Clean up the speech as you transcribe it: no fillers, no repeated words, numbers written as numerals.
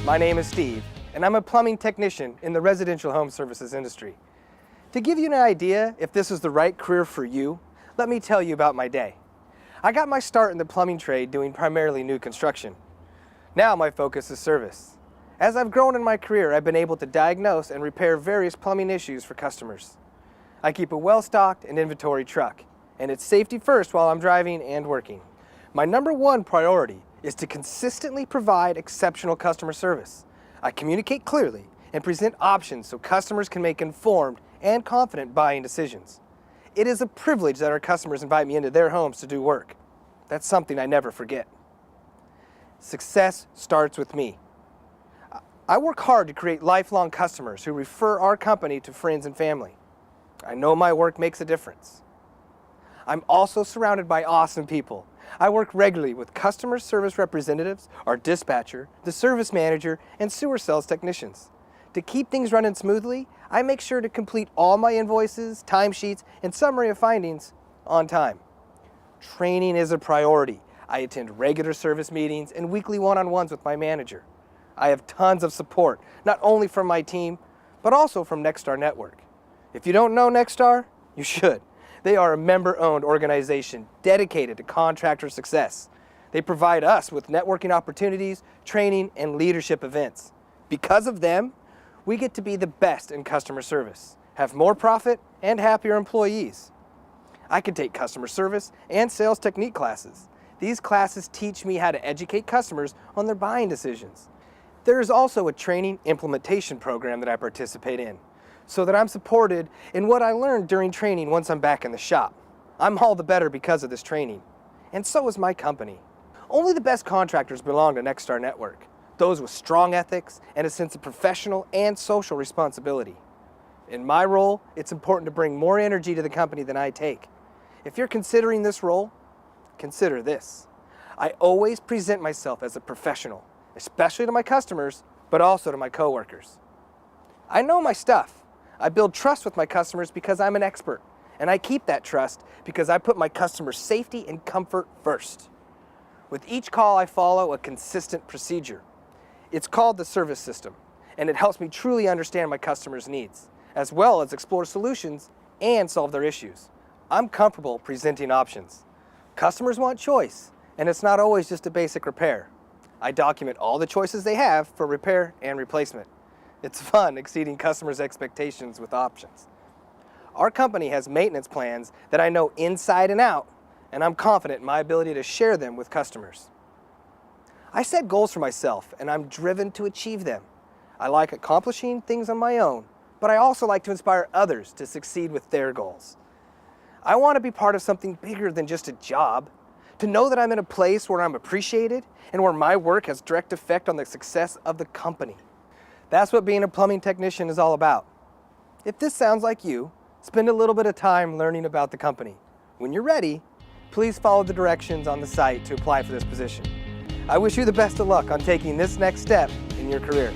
My name is Steve, and I'm a plumbing technician in the residential home services industry. To give you an idea if this is the right career for you, let me tell you about my day. I got my start in the plumbing trade doing primarily new construction. Now my focus is service. As I've grown in my career, I've been able to diagnose and repair various plumbing issues for customers. I keep a well-stocked and inventory truck, and it's safety first while I'm driving and working. My number one priority is to consistently provide exceptional customer service. I communicate clearly and present options so customers can make informed and confident buying decisions. It is a privilege that our customers invite me into their homes to do work. That's something I never forget. Success starts with me. I work hard to create lifelong customers who refer our company to friends and family. I know my work makes a difference. I'm also surrounded by awesome people. I work regularly with customer service representatives, our dispatcher, the service manager, and sewer sales technicians. To keep things running smoothly, I make sure to complete all my invoices, timesheets, and summary of findings on time. Training is a priority. I attend regular service meetings and weekly one-on-ones with my manager. I have tons of support, not only from my team, but also from Nexstar Network. If you don't know Nexstar, you should. They are a member-owned organization dedicated to contractor success. They provide us with networking opportunities, training, and leadership events. Because of them, we get to be the best in customer service, have more profit, and happier employees. I can take customer service and sales technique classes. These classes teach me how to educate customers on their buying decisions. There is also a training implementation program that I participate in, so that I'm supported in what I learned during training once I'm back in the shop. I'm all the better because of this training, and so is my company. Only the best contractors belong to Nexstar Network, those with strong ethics and a sense of professional and social responsibility. In my role, it's important to bring more energy to the company than I take. If you're considering this role, consider this. I always present myself as a professional, especially to my customers, but also to my coworkers. I know my stuff. I build trust with my customers because I'm an expert, and I keep that trust because I put my customers' safety and comfort first. With each call, I follow a consistent procedure. It's called the service system, and it helps me truly understand my customers' needs, as well as explore solutions and solve their issues. I'm comfortable presenting options. Customers want choice, and it's not always just a basic repair. I document all the choices they have for repair and replacement. It's fun exceeding customers' expectations with options. Our company has maintenance plans that I know inside and out, and I'm confident in my ability to share them with customers. I set goals for myself, and I'm driven to achieve them. I like accomplishing things on my own, but I also like to inspire others to succeed with their goals. I want to be part of something bigger than just a job, to know that I'm in a place where I'm appreciated and where my work has direct effect on the success of the company. That's what being a plumbing technician is all about. If this sounds like you, spend a little bit of time learning about the company. When you're ready, please follow the directions on the site to apply for this position. I wish you the best of luck on taking this next step in your career.